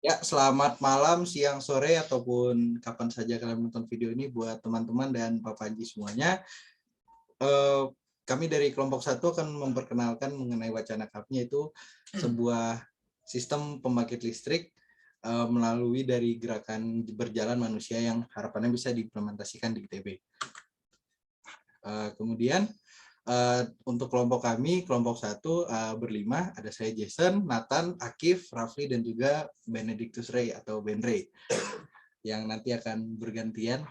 Ya, selamat malam, siang, sore, ataupun kapan saja kalian menonton video ini buat teman-teman dan Pak Panji semuanya. Eh, Kami dari kelompok 1 akan memperkenalkan mengenai wacana kami, yaitu sebuah sistem pembangkit listrik melalui dari gerakan berjalan manusia yang harapannya bisa diimplementasikan di ITB. Kemudian untuk kelompok kami, kelompok 1 berlima, ada saya Jason, Nathan, Akif, Rafli, dan juga Benedictus Ray atau Ben Ray yang nanti akan bergantian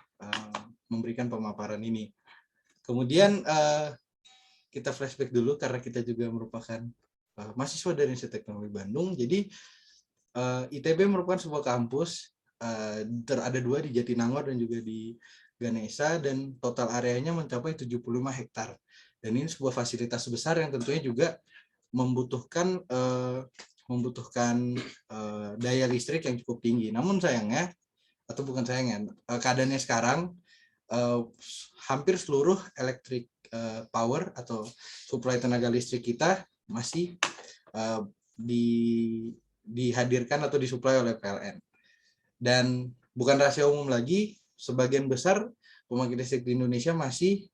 memberikan pemaparan ini. Kemudian kita flashback dulu karena kita juga merupakan mahasiswa dari Institut Teknologi Bandung. Jadi ITB merupakan sebuah kampus, ada 2 di Jatinangor dan juga di Ganesha, dan total areanya mencapai 75 hektar. Dan ini sebuah fasilitas besar yang tentunya juga membutuhkan daya listrik yang cukup tinggi. Namun sayangnya, atau bukan sayangnya, keadaannya sekarang hampir seluruh electric power atau suplai tenaga listrik kita masih dihadirkan atau disuplai oleh PLN. Dan bukan rahasia umum lagi, sebagian besar pembangkit listrik di Indonesia masih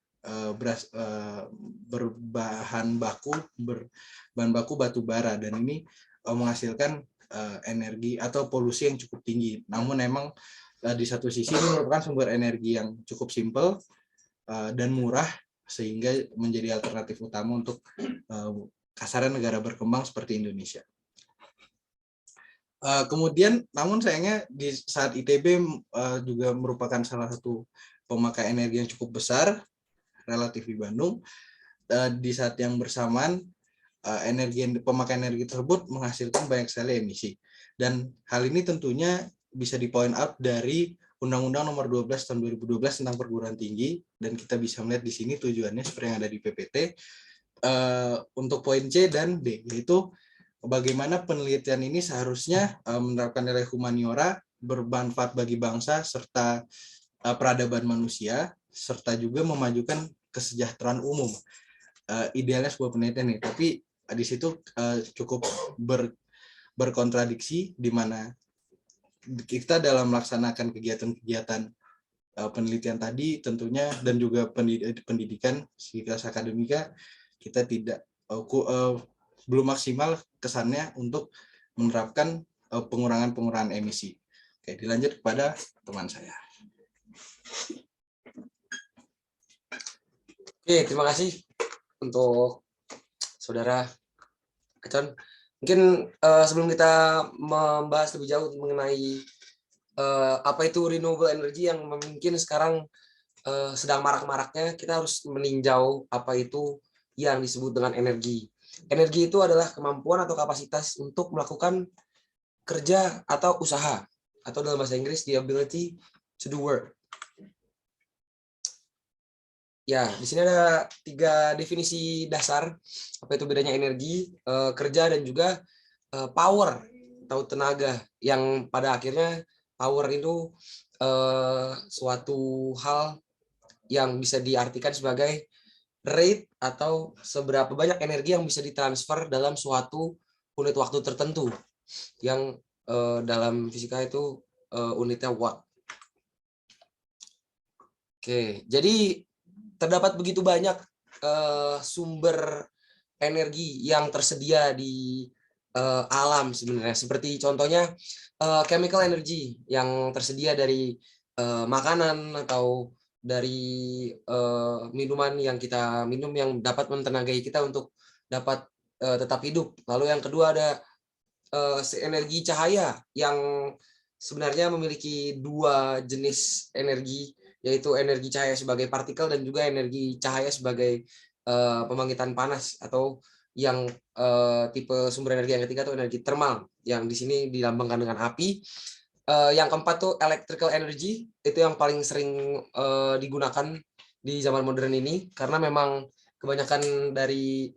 berbahan baku batu bara, dan ini menghasilkan energi atau polusi yang cukup tinggi. Namun memang di satu sisi ini merupakan sumber energi yang cukup simpel dan murah, sehingga menjadi alternatif utama untuk kasarnya negara berkembang seperti Indonesia. Kemudian, namun sayangnya di saat ITB juga merupakan salah satu pemakai energi yang cukup besar relatif di Bandung, di saat yang bersamaan pemakaian energi tersebut menghasilkan banyak sekali emisi. Dan hal ini tentunya bisa di point out dari Undang-Undang Nomor 12 Tahun 2012 tentang perguruan tinggi, dan kita bisa melihat di sini tujuannya seperti yang ada di PPT. Untuk poin C dan D, yaitu bagaimana penelitian ini seharusnya menerapkan nilai humaniora, bermanfaat bagi bangsa serta peradaban manusia, serta juga memajukan kesejahteraan umum. Idealnya sebuah penelitian nih, tapi di situ cukup berkontradiksi, di mana kita dalam melaksanakan kegiatan-kegiatan penelitian tadi tentunya, dan juga pendidikan sekilas akademika, kita tidak belum maksimal kesannya untuk menerapkan pengurangan emisi. Oke, dilanjut kepada teman saya. Oke, terima kasih untuk saudara Kecon. Mungkin sebelum kita membahas lebih jauh mengenai apa itu renewable energy yang mungkin sekarang sedang marak-maraknya, kita harus meninjau apa itu yang disebut dengan energi. Energi itu adalah kemampuan atau kapasitas untuk melakukan kerja atau usaha, atau dalam bahasa Inggris the ability to do work. Ya, di sini ada 3 definisi dasar apa itu bedanya energi, kerja, dan juga power atau tenaga, yang pada akhirnya power itu suatu hal yang bisa diartikan sebagai rate atau seberapa banyak energi yang bisa ditransfer dalam suatu unit waktu tertentu, yang dalam fisika itu unitnya watt. Oke, jadi terdapat begitu banyak sumber energi yang tersedia di alam sebenarnya, seperti contohnya chemical energy yang tersedia dari makanan atau dari minuman yang kita minum yang dapat mentenagai kita untuk dapat tetap hidup. Lalu yang kedua ada energi cahaya yang sebenarnya memiliki 2 jenis energi, yaitu energi cahaya sebagai partikel dan juga energi cahaya sebagai pembangkitan panas, atau yang tipe sumber energi yang ketiga itu energi thermal yang di sini dilambangkan dengan api. Yang keempat tuh electrical energy, itu yang paling sering digunakan di zaman modern ini, karena memang kebanyakan dari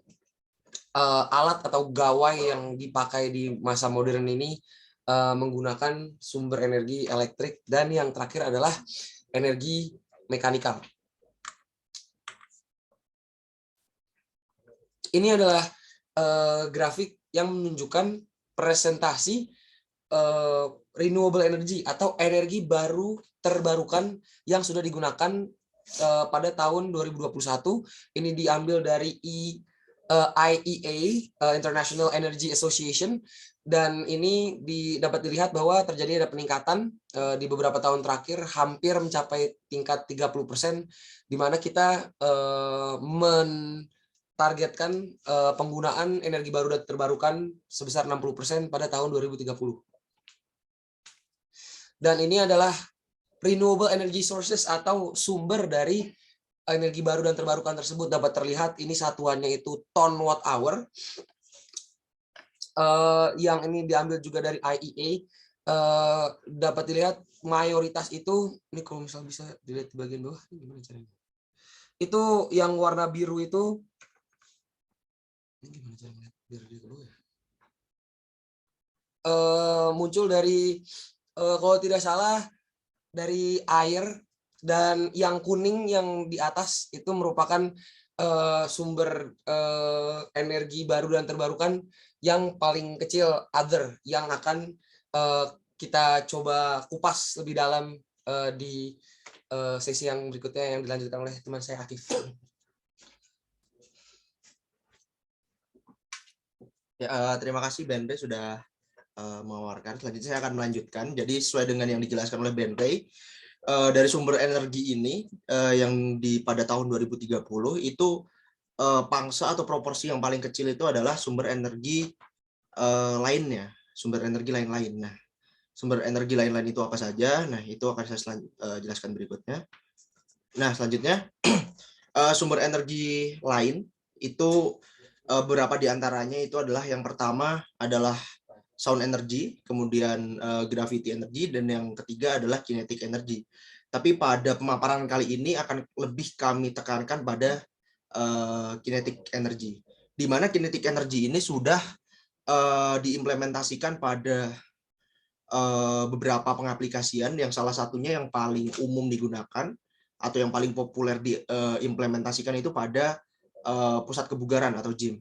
alat atau gawai yang dipakai di masa modern ini menggunakan sumber energi elektrik. Dan yang terakhir adalah energi mekanikal. Ini adalah grafik yang menunjukkan presentasi renewable energy atau energi baru terbarukan yang sudah digunakan pada tahun 2021. Ini diambil dari IEA, International Energy Association, dan ini dapat dilihat bahwa terjadi ada peningkatan di beberapa tahun terakhir, hampir mencapai tingkat 30%, di mana kita mentargetkan penggunaan energi baru dan terbarukan sebesar 60% pada tahun 2030. Dan ini adalah renewable energy sources atau sumber dari energi baru dan terbarukan tersebut. Dapat terlihat ini satuannya itu ton watt hour. Yang ini diambil juga dari IEA. Dapat dilihat mayoritas itu, ini kalau misal bisa dilihat di bagian bawah, ini gimana caranya? Itu yang warna biru itu, ini gimana caranya biar dia keluar ya? Muncul dari kalau tidak salah dari air, dan yang kuning yang di atas itu merupakan sumber energi baru dan terbarukan yang paling kecil, other, yang akan kita coba kupas lebih dalam di sesi yang berikutnya yang dilanjutkan oleh teman saya Akif. Ya, terima kasih BNP sudah mengeluarkan. Selanjutnya saya akan melanjutkan. Jadi sesuai dengan yang dijelaskan oleh BNP, dari sumber energi ini yang pada tahun 2030 itu pangsa atau proporsi yang paling kecil itu adalah sumber energi lainnya, sumber energi lain-lain. Nah, sumber energi lain-lain itu apa saja? Nah, itu akan saya jelaskan berikutnya. Nah, selanjutnya sumber energi lain itu beberapa di antaranya itu adalah, yang pertama adalah sound energy, kemudian gravity energy, dan yang ketiga adalah kinetic energy. Tapi pada pemaparan kali ini akan lebih kami tekankan pada kinetic energy, di mana kinetic energy ini sudah diimplementasikan pada beberapa pengaplikasian, yang salah satunya yang paling umum digunakan atau yang paling populer diimplementasikan itu pada pusat kebugaran atau gym.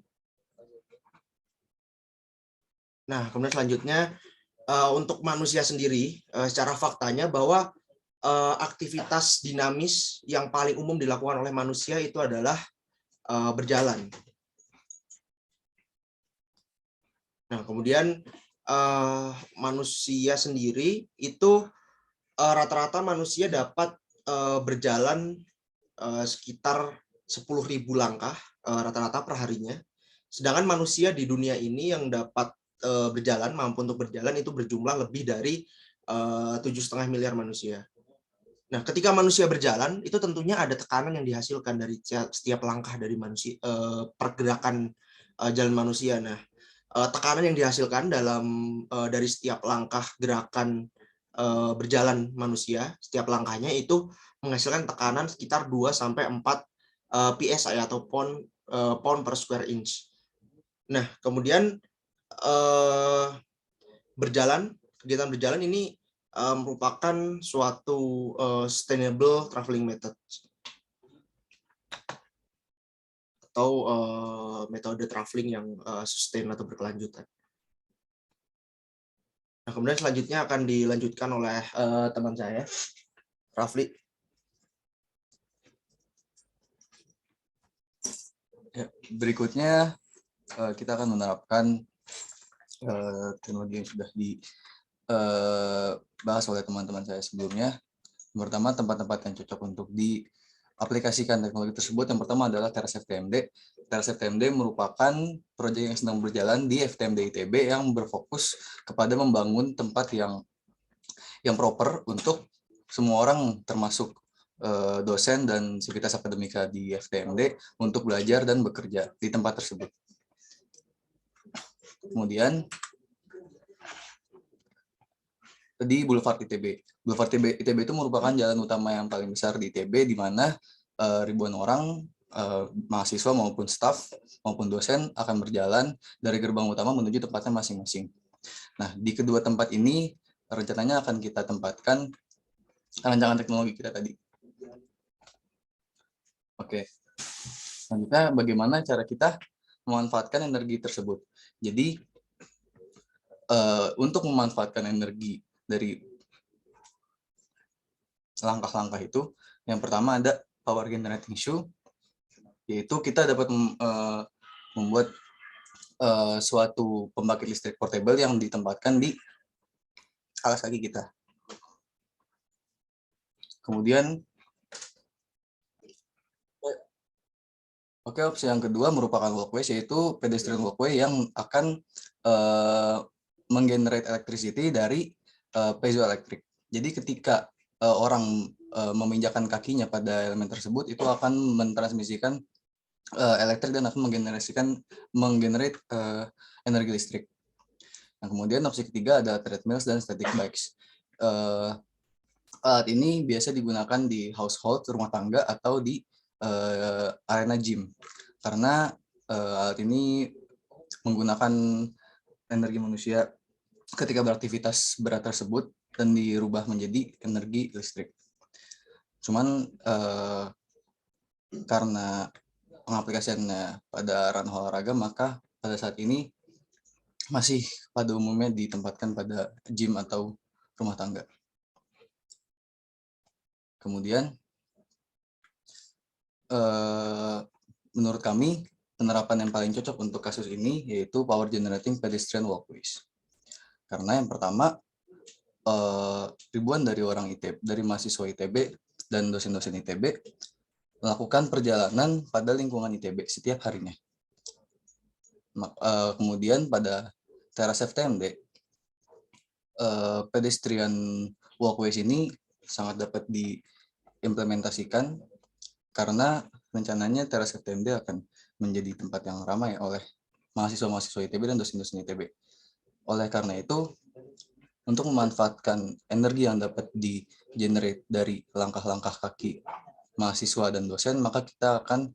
Nah, kemudian selanjutnya untuk manusia sendiri, secara faktanya bahwa aktivitas dinamis yang paling umum dilakukan oleh manusia itu adalah berjalan. Nah, kemudian manusia sendiri itu rata-rata manusia dapat berjalan sekitar 10.000 langkah rata-rata per harinya. Sedangkan manusia di dunia ini yang dapat berjalan, mampu untuk berjalan itu berjumlah lebih dari 7,5 miliar manusia. Nah, ketika manusia berjalan, itu tentunya ada tekanan yang dihasilkan dari setiap langkah dari manusia, pergerakan jalan manusia. Nah, tekanan yang dihasilkan dari setiap langkah gerakan berjalan manusia, setiap langkahnya itu menghasilkan tekanan sekitar 2-4 PSI atau pound per square inch. Nah, kemudian kegiatan berjalan ini merupakan suatu sustainable traveling method atau metode traveling yang sustain atau berkelanjutan. Nah, kemudian selanjutnya akan dilanjutkan oleh teman saya, Rafli. Ya, berikutnya kita akan menerapkan teknologi yang sudah dibahas oleh teman-teman saya sebelumnya. Yang pertama, tempat-tempat yang cocok untuk diaplikasikan teknologi tersebut. Yang pertama adalah Teras FTMD. Teras FTMD merupakan proyek yang sedang berjalan di FTMD ITB yang berfokus kepada membangun tempat yang proper untuk semua orang, termasuk dosen dan sivitas akademika di FTMD, untuk belajar dan bekerja di tempat tersebut. Kemudian di Boulevard ITB. Boulevard ITB itu merupakan jalan utama yang paling besar di ITB, di mana ribuan orang, mahasiswa maupun staf maupun dosen akan berjalan dari gerbang utama menuju tempatnya masing-masing. Nah, di kedua tempat ini rencananya akan kita tempatkan rancangan teknologi kita tadi. Oke. Selanjutnya, bagaimana cara kita memanfaatkan energi tersebut? Jadi, untuk memanfaatkan energi dari langkah-langkah itu, yang pertama ada power generating issue, yaitu kita dapat membuat suatu pembangkit listrik portable yang ditempatkan di alas kaki kita. Kemudian, opsi yang kedua merupakan walkway, yaitu pedestrian walkway yang akan menggenerate electricity dari piezoelectric. Jadi ketika orang meminjakan kakinya pada elemen tersebut, itu akan mentransmisikan elektrik dan akan menggenerate energi listrik. Nah, kemudian opsi ketiga ada treadmills dan static bikes. Alat ini biasa digunakan di household, rumah tangga, atau di arena gym. Karena alat ini menggunakan energi manusia ketika beraktivitas berat tersebut dan dirubah menjadi energi listrik. Cuman karena pengaplikasiannya pada ranah olahraga, maka pada saat ini masih pada umumnya ditempatkan pada gym atau rumah tangga. Kemudian, menurut kami, penerapan yang paling cocok untuk kasus ini yaitu power generating pedestrian walkways. Karena yang pertama, ribuan dari mahasiswa ITB dan dosen-dosen ITB melakukan perjalanan pada lingkungan ITB setiap harinya. Kemudian pada teras FTMD, pedestrian walkways ini sangat dapat diimplementasikan karena rencananya teras FTMD akan menjadi tempat yang ramai oleh mahasiswa-mahasiswa ITB dan dosen-dosen ITB. Oleh karena itu, untuk memanfaatkan energi yang dapat di-generate dari langkah-langkah kaki mahasiswa dan dosen, maka kita akan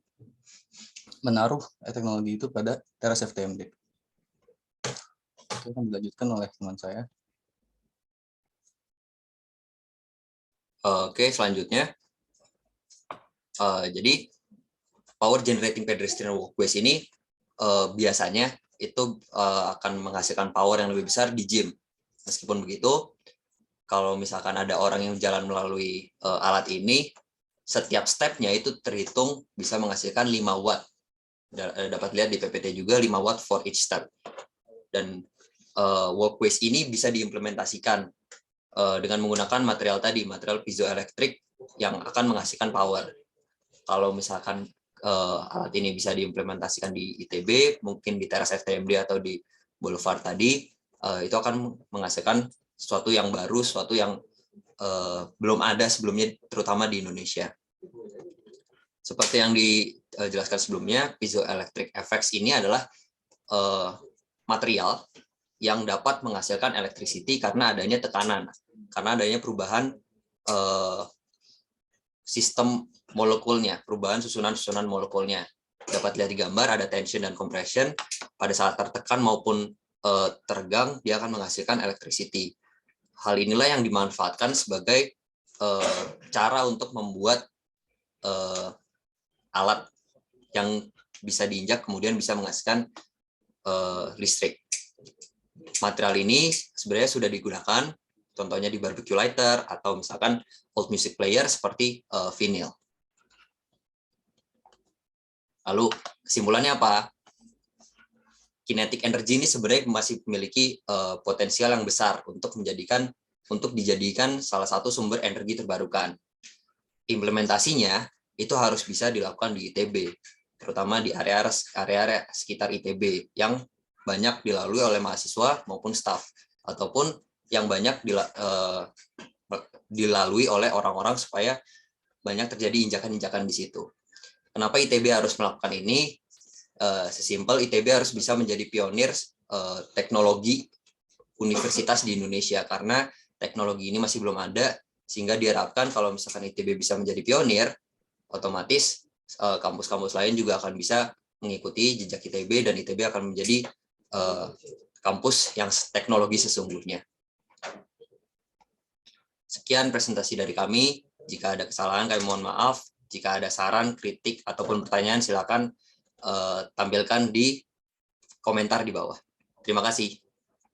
menaruh teknologi itu pada teras FTMD. Itu akan dilanjutkan oleh teman saya. Oke, selanjutnya. Jadi, power generating pedestrian walkways ini biasanya itu akan menghasilkan power yang lebih besar di gym. Meskipun begitu, kalau misalkan ada orang yang jalan melalui alat ini, setiap stepnya itu terhitung bisa menghasilkan 5 watt. Dapat lihat di PPT juga 5 watt for each step. Dan walkways ini bisa diimplementasikan dengan menggunakan material piezoelectric yang akan menghasilkan power. Kalau misalkan alat ini bisa diimplementasikan di ITB, mungkin di teras FTMD atau di Boulevard tadi, itu akan menghasilkan sesuatu yang baru, sesuatu yang belum ada sebelumnya, terutama di Indonesia. Seperti yang dijelaskan sebelumnya, piezoelectric effects ini adalah material yang dapat menghasilkan electricity karena adanya tekanan, karena adanya perubahan sistem molekulnya, perubahan susunan-susunan molekulnya. Dapat lihat di gambar, ada tension dan compression. Pada saat tertekan maupun teregang, dia akan menghasilkan electricity. Hal inilah yang dimanfaatkan sebagai cara untuk membuat alat yang bisa diinjak kemudian bisa menghasilkan listrik. Material ini sebenarnya sudah digunakan, contohnya di barbecue lighter atau misalkan old music player seperti vinyl. Lalu kesimpulannya apa? Kinetic energy ini sebenarnya masih memiliki potensial yang besar untuk dijadikan salah satu sumber energi terbarukan. Implementasinya itu harus bisa dilakukan di ITB, terutama di area sekitar ITB yang banyak dilalui oleh mahasiswa maupun staf, ataupun yang banyak dilalui oleh orang-orang supaya banyak terjadi injakan-injakan di situ. Kenapa ITB harus melakukan ini? Sesimpel ITB harus bisa menjadi pionir teknologi universitas di Indonesia, karena teknologi ini masih belum ada, sehingga diharapkan kalau misalkan ITB bisa menjadi pionir, otomatis kampus-kampus lain juga akan bisa mengikuti jejak ITB dan ITB akan menjadi kampus yang teknologi sesungguhnya. Sekian presentasi dari kami. Jika ada kesalahan kami mohon maaf. Jika ada saran, kritik, ataupun pertanyaan silakan tampilkan di komentar di bawah. Terima kasih.